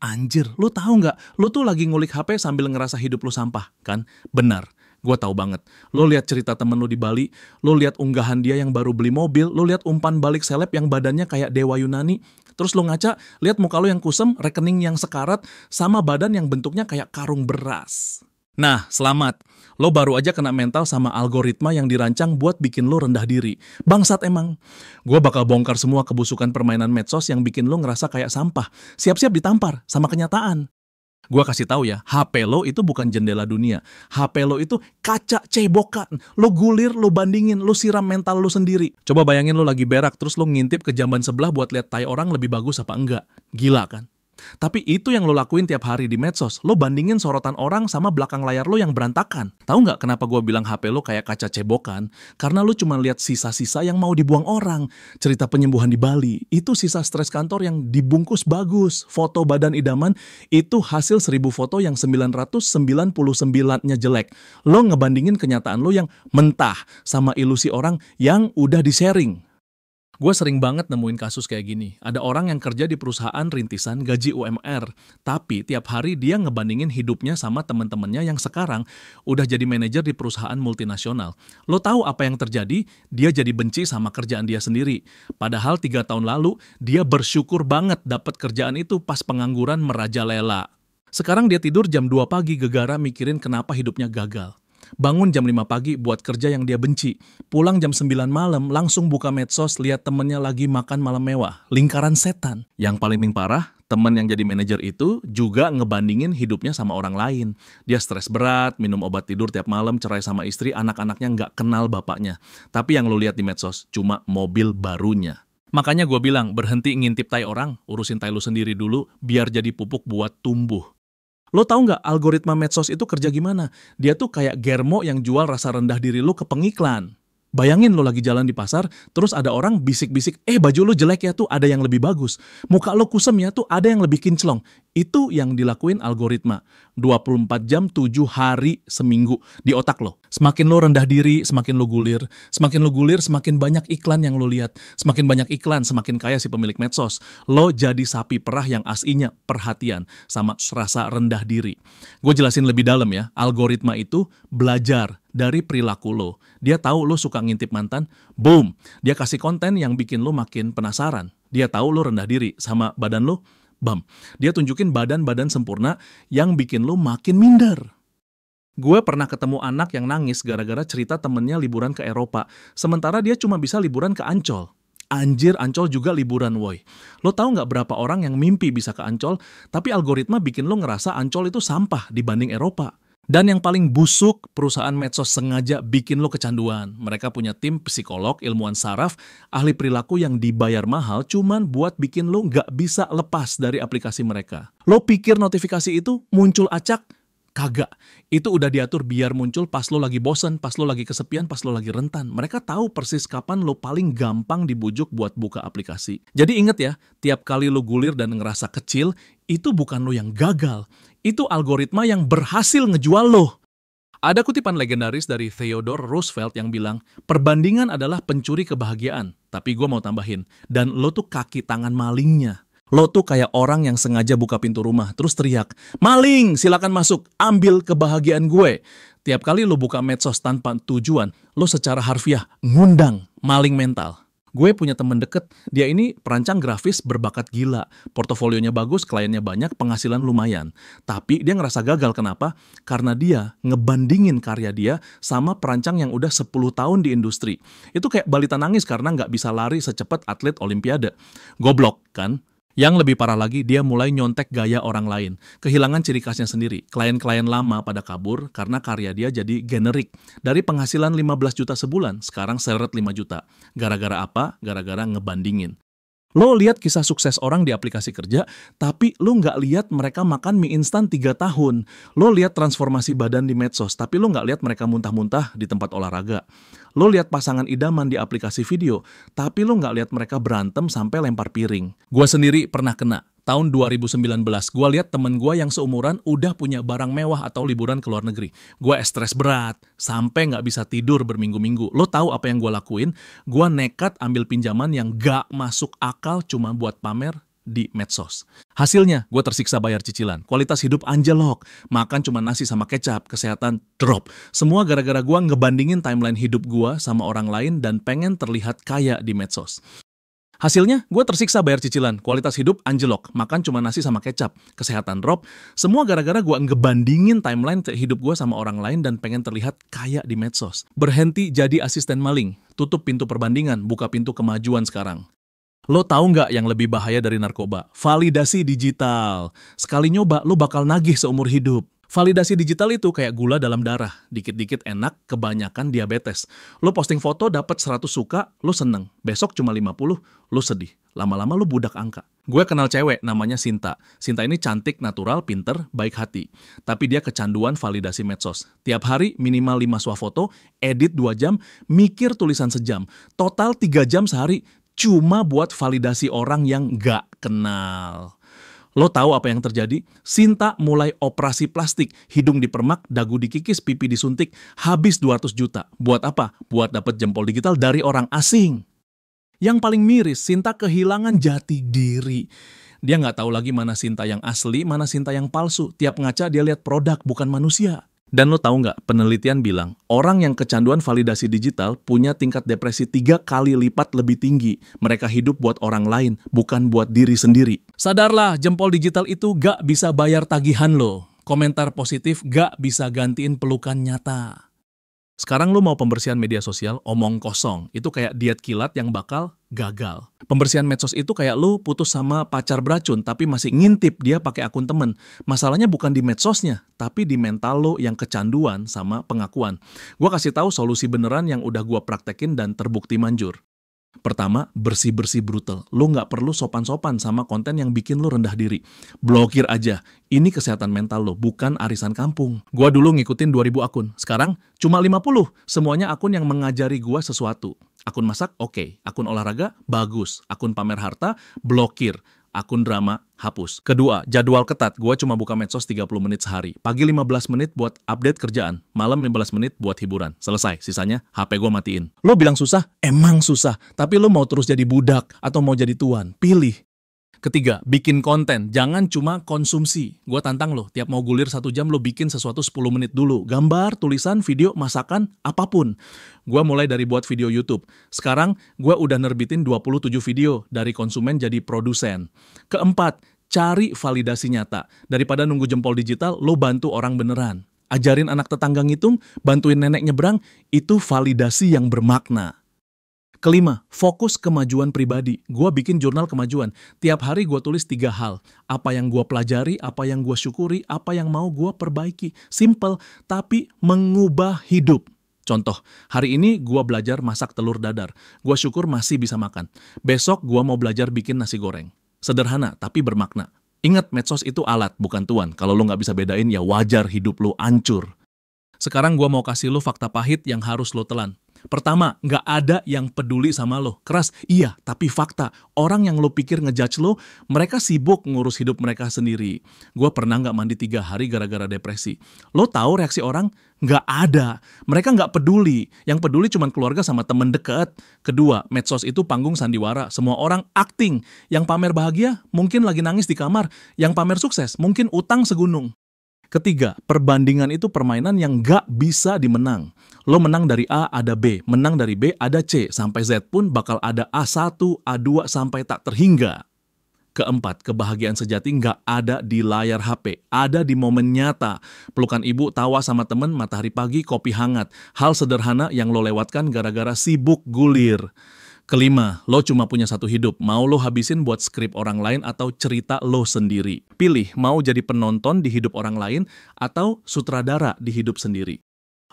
Anjir, lu tahu nggak? Lu tuh lagi ngulik HP sambil ngerasa hidup lu sampah, kan? Benar, gue tahu banget. Lu lihat cerita temen lu di Bali, lu lihat unggahan dia yang baru beli mobil, lu lihat umpan balik seleb yang badannya kayak dewa Yunani, terus lu ngaca, lihat muka lu yang kusem, rekening yang sekarat, sama badan yang bentuknya kayak karung beras. Nah, selamat. Lo baru aja kena mental sama algoritma yang dirancang buat bikin lo rendah diri. Bangsat emang. Gue bakal bongkar semua kebusukan permainan medsos yang bikin lo ngerasa kayak sampah. Siap-siap ditampar sama kenyataan. Gue kasih tahu ya, HP lo itu bukan jendela dunia. HP lo itu kaca cebokan. Lo gulir, lo bandingin, lo siram mental lo sendiri. Coba bayangin lo lagi berak, terus lo ngintip ke jamban sebelah buat lihat tai orang lebih bagus apa enggak. Gila kan? Tapi itu yang lo lakuin tiap hari di medsos. Lo bandingin sorotan orang sama belakang layar lo yang berantakan. Tahu nggak kenapa gue bilang HP lo kayak kaca cebokan? Karena lo cuma lihat sisa-sisa yang mau dibuang orang. Cerita penyembuhan di Bali, itu sisa stres kantor yang dibungkus bagus. Foto badan idaman, itu hasil 1000 foto yang 999-nya jelek. Lo ngebandingin kenyataan lo yang mentah sama ilusi orang yang udah di-sharing. Gue sering banget nemuin kasus kayak gini. Ada orang yang kerja di perusahaan rintisan gaji UMR, tapi tiap hari dia ngebandingin hidupnya sama temen-temennya yang sekarang udah jadi manajer di perusahaan multinasional. Lo tahu apa yang terjadi? Dia jadi benci sama kerjaan dia sendiri. Padahal 3 tahun lalu, dia bersyukur banget dapat kerjaan itu pas pengangguran merajalela. Sekarang dia tidur jam 2 pagi gegara mikirin kenapa hidupnya gagal. Bangun jam 5 pagi buat kerja yang dia benci. Pulang jam 9 malam langsung buka medsos lihat temennya lagi makan malam mewah. Lingkaran setan. Yang paling parah, temen yang jadi manajer itu juga ngebandingin hidupnya sama orang lain. Dia stres berat, minum obat tidur tiap malam, cerai sama istri, anak-anaknya nggak kenal bapaknya. Tapi yang lo lihat di medsos cuma mobil barunya. Makanya gue bilang, berhenti ngintip tai orang, urusin tai lu sendiri dulu, biar jadi pupuk buat tumbuh. Lo tahu nggak algoritma medsos itu kerja gimana? Dia tuh kayak germo yang jual rasa rendah diri lo ke pengiklan. Bayangin lo lagi jalan di pasar, terus ada orang bisik-bisik, baju lo jelek ya tuh, ada yang lebih bagus. Muka lo kusem ya tuh, ada yang lebih kinclong. Itu yang dilakuin algoritma. 24 jam, 7 hari seminggu di otak lo. Semakin lo rendah diri, semakin lo gulir. Semakin lo gulir, semakin banyak iklan yang lo lihat. Semakin banyak iklan, semakin kaya si pemilik medsos. Lo jadi sapi perah yang aslinya perhatian sama rasa rendah diri. Gue jelasin lebih dalam ya, algoritma itu belajar dari perilaku lo. Dia tahu lo suka ngintip mantan, boom, dia kasih konten yang bikin lo makin penasaran. Dia tahu lo rendah diri sama badan lo, bam, dia tunjukin badan-badan sempurna yang bikin lo makin minder. Gue pernah ketemu anak yang nangis gara-gara cerita temennya liburan ke Eropa, sementara dia cuma bisa liburan ke Ancol. Anjir, Ancol juga liburan woy. Lo tahu nggak berapa orang yang mimpi bisa ke Ancol, tapi algoritma bikin lo ngerasa Ancol itu sampah dibanding Eropa. Dan yang paling busuk, perusahaan medsos sengaja bikin lo kecanduan. Mereka punya tim psikolog, ilmuwan saraf, ahli perilaku yang dibayar mahal cuman buat bikin lo nggak bisa lepas dari aplikasi mereka. Lo pikir notifikasi itu muncul acak? Kagak. Itu udah diatur biar muncul pas lo lagi bosen, pas lo lagi kesepian, pas lo lagi rentan. Mereka tahu persis kapan lo paling gampang dibujuk buat buka aplikasi. Jadi inget ya, tiap kali lo gulir dan ngerasa kecil, itu bukan lo yang gagal. Itu algoritma yang berhasil ngejual lo. Ada kutipan legendaris dari Theodore Roosevelt yang bilang, perbandingan adalah pencuri kebahagiaan. Tapi gue mau tambahin, dan lo tuh kaki tangan malingnya. Lo tuh kayak orang yang sengaja buka pintu rumah, terus teriak, maling, silakan masuk, ambil kebahagiaan gue. Tiap kali lo buka medsos tanpa tujuan, lo secara harfiah ngundang maling mental. Gue punya temen deket, dia ini perancang grafis berbakat gila. Portofolionya bagus, kliennya banyak, penghasilan lumayan. Tapi dia ngerasa gagal, kenapa? Karena dia ngebandingin karya dia sama perancang yang udah 10 tahun di industri. Itu kayak balita nangis karena nggak bisa lari secepat atlet olimpiade. Goblok, kan? Yang lebih parah lagi, dia mulai nyontek gaya orang lain. Kehilangan ciri khasnya sendiri. Klien-klien lama pada kabur karena karya dia jadi generik. Dari penghasilan 15 juta sebulan, sekarang seret 5 juta. Gara-gara apa? Gara-gara ngebandingin. Lo lihat kisah sukses orang di aplikasi kerja, tapi lo nggak lihat mereka makan mie instan 3 tahun. Lo lihat transformasi badan di medsos, tapi lo nggak lihat mereka muntah-muntah di tempat olahraga. Lo lihat pasangan idaman di aplikasi video, tapi lo nggak lihat mereka berantem sampai lempar piring. Gua sendiri pernah kena. Tahun 2019, gue lihat temen gue yang seumuran udah punya barang mewah atau liburan ke luar negeri. Gue stres berat, sampai nggak bisa tidur berminggu-minggu. Lo tahu apa yang gue lakuin? Gue nekat ambil pinjaman yang gak masuk akal cuma buat pamer di medsos. Hasilnya, gue tersiksa bayar cicilan. Kualitas hidup anjlok. Makan cuma nasi sama kecap, kesehatan drop. Semua gara-gara gue ngebandingin timeline hidup gue sama orang lain dan pengen terlihat kaya di medsos. Hasilnya, gue tersiksa bayar cicilan, kualitas hidup anjlok, makan cuma nasi sama kecap, kesehatan drop, semua gara-gara gue ngebandingin timeline hidup gue sama orang lain dan pengen terlihat kaya di medsos. Berhenti jadi asisten maling, tutup pintu perbandingan, buka pintu kemajuan sekarang. Lo tahu nggak yang lebih bahaya dari narkoba? Validasi digital. Sekali nyoba, lo bakal nagih seumur hidup. Validasi digital itu kayak gula dalam darah. Dikit-dikit enak, kebanyakan diabetes. Lo posting foto dapat 100 suka, lo seneng. Besok cuma 50, lo sedih. Lama-lama lo budak angka. Gue kenal cewek namanya Sinta. Sinta ini cantik, natural, pinter, baik hati. Tapi dia kecanduan validasi medsos. Tiap hari minimal 5 swafoto, edit 2 jam, mikir tulisan sejam. Total 3 jam sehari cuma buat validasi orang yang gak kenal. Lo tahu apa yang terjadi? Sinta mulai operasi plastik, hidung dipermak, dagu dikikis, pipi disuntik, habis 200 juta. Buat apa? Buat dapet jempol digital dari orang asing. Yang paling miris, Sinta kehilangan jati diri. Dia nggak tahu lagi mana Sinta yang asli, mana Sinta yang palsu. Tiap ngaca dia lihat produk, bukan manusia. Dan lo tahu nggak, penelitian bilang, orang yang kecanduan validasi digital punya tingkat depresi 3 kali lipat lebih tinggi. Mereka hidup buat orang lain, bukan buat diri sendiri. Sadarlah, jempol digital itu gak bisa bayar tagihan lo. Komentar positif gak bisa gantiin pelukan nyata. Sekarang lo mau pembersihan media sosial, omong kosong. Itu kayak diet kilat yang bakal gagal. Pembersihan medsos itu kayak lo putus sama pacar beracun, tapi masih ngintip dia pakai akun temen. Masalahnya bukan di medsosnya, tapi di mental lo yang kecanduan sama pengakuan. Gua kasih tahu solusi beneran yang udah gua praktekin dan terbukti manjur. Pertama, bersih-bersih brutal. Lo nggak perlu sopan-sopan sama konten yang bikin lo rendah diri. Blokir aja. Ini kesehatan mental lo, bukan arisan kampung. Gua dulu ngikutin 2000 akun. Sekarang cuma 50. Semuanya akun yang mengajari gua sesuatu. Akun masak, oke. Akun olahraga, bagus. Akun pamer harta, blokir. Akun drama, hapus. Kedua, jadwal ketat. Gua cuma buka medsos 30 menit sehari. Pagi 15 menit buat update kerjaan. Malam 15 menit buat hiburan. Selesai. Sisanya HP gua matiin. Lo bilang susah? Emang susah. Tapi lo mau terus jadi budak atau mau jadi tuan? Pilih. Ketiga, bikin konten. Jangan cuma konsumsi. Gua tantang lo, tiap mau gulir 1 jam lo bikin sesuatu 10 menit dulu. Gambar, tulisan, video, masakan, apapun. Gua mulai dari buat video YouTube. Sekarang, gua udah nerbitin 27 video. Dari konsumen jadi produsen. Keempat, cari validasi nyata. Daripada nunggu jempol digital, lo bantu orang beneran. Ajarin anak tetangga ngitung, bantuin nenek nyebrang, itu validasi yang bermakna. Kelima, fokus kemajuan pribadi. Gua bikin jurnal kemajuan. Tiap hari gua tulis 3 hal. Apa yang gua pelajari, apa yang gua syukuri, apa yang mau gua perbaiki. Simple, tapi mengubah hidup. Contoh, hari ini gua belajar masak telur dadar. Gua syukur masih bisa makan. Besok gua mau belajar bikin nasi goreng. Sederhana, tapi bermakna. Ingat, medsos itu alat, bukan tuan. Kalau lo nggak bisa bedain, ya wajar hidup lo hancur. Sekarang gua mau kasih lo fakta pahit yang harus lo telan. Pertama, nggak ada yang peduli sama lo. Keras, iya, tapi fakta. Orang yang lo pikir ngejudge lo, mereka sibuk ngurus hidup mereka sendiri. Gue pernah nggak mandi 3 hari gara-gara depresi. Lo tahu reaksi orang? Nggak ada. Mereka nggak peduli. Yang peduli cuma keluarga sama temen deket. Kedua, medsos itu panggung sandiwara. Semua orang acting. Yang pamer bahagia, mungkin lagi nangis di kamar. Yang pamer sukses, mungkin utang segunung. Ketiga, perbandingan itu permainan yang nggak bisa dimenang. Lo menang dari A, ada B. Menang dari B, ada C. Sampai Z pun bakal ada A1, A2, sampai tak terhingga. Keempat, kebahagiaan sejati nggak ada di layar HP. Ada di momen nyata. Pelukan ibu, tawa sama temen, matahari pagi, kopi hangat. Hal sederhana yang lo lewatkan gara-gara sibuk gulir. Kelima, lo cuma punya 1 hidup. Mau lo habisin buat skrip orang lain atau cerita lo sendiri? Pilih, mau jadi penonton di hidup orang lain atau sutradara di hidup sendiri.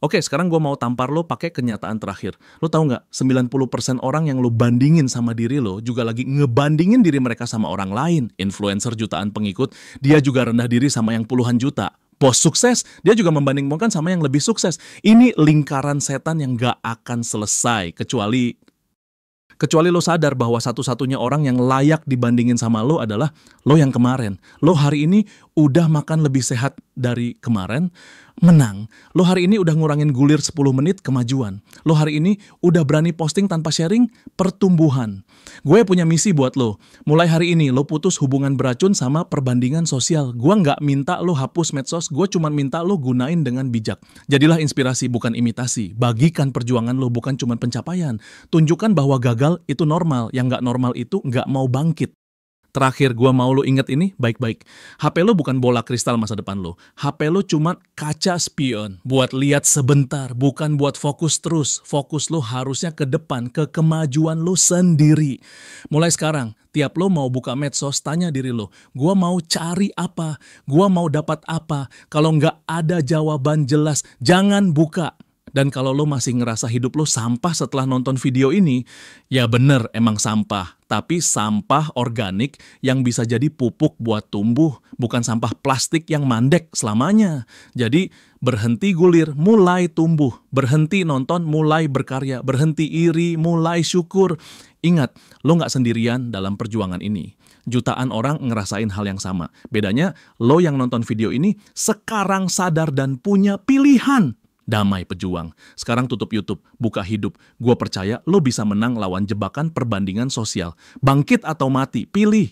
Oke, sekarang gue mau tampar lo pakai kenyataan terakhir. Lo tahu nggak, 90% orang yang lo bandingin sama diri lo juga lagi ngebandingin diri mereka sama orang lain. Influencer jutaan pengikut, dia juga rendah diri sama yang puluhan juta. Bos sukses, dia juga membanding-bandingkan sama yang lebih sukses. Ini lingkaran setan yang nggak akan selesai, Kecuali lo sadar bahwa satu-satunya orang yang layak dibandingin sama lo adalah lo yang kemarin. Lo hari ini udah makan lebih sehat dari kemarin, menang. Lo hari ini udah ngurangin gulir 10 menit, kemajuan. Lo hari ini udah berani posting tanpa sharing, pertumbuhan. Gue punya misi buat lo. Mulai hari ini lo putus hubungan beracun sama perbandingan sosial. Gue nggak minta lo hapus medsos, gue cuma minta lo gunain dengan bijak. Jadilah inspirasi bukan imitasi. Bagikan perjuangan lo bukan cuma pencapaian. Tunjukkan bahwa gagal itu normal, yang nggak normal itu nggak mau bangkit. Terakhir, gua mau lo inget ini baik-baik. HP lo bukan bola kristal masa depan lo. HP lo cuma kaca spion. Buat lihat sebentar, bukan buat fokus terus. Fokus lo harusnya ke depan, ke kemajuan lo sendiri. Mulai sekarang, tiap lo mau buka medsos, tanya diri lo, gua mau cari apa? Gua mau dapat apa? Kalau nggak ada jawaban jelas, jangan buka. Dan kalau lo masih ngerasa hidup lo sampah setelah nonton video ini, ya bener emang sampah. Tapi sampah organik yang bisa jadi pupuk buat tumbuh, bukan sampah plastik yang mandek selamanya. Jadi berhenti gulir, mulai tumbuh. Berhenti nonton, mulai berkarya. Berhenti iri, mulai syukur. Ingat, lo nggak sendirian dalam perjuangan ini. Jutaan orang ngerasain hal yang sama. Bedanya, lo yang nonton video ini sekarang sadar dan punya pilihan. Damai pejuang. Sekarang tutup YouTube, buka hidup. Gua percaya lo bisa menang lawan jebakan perbandingan sosial. Bangkit atau mati, pilih.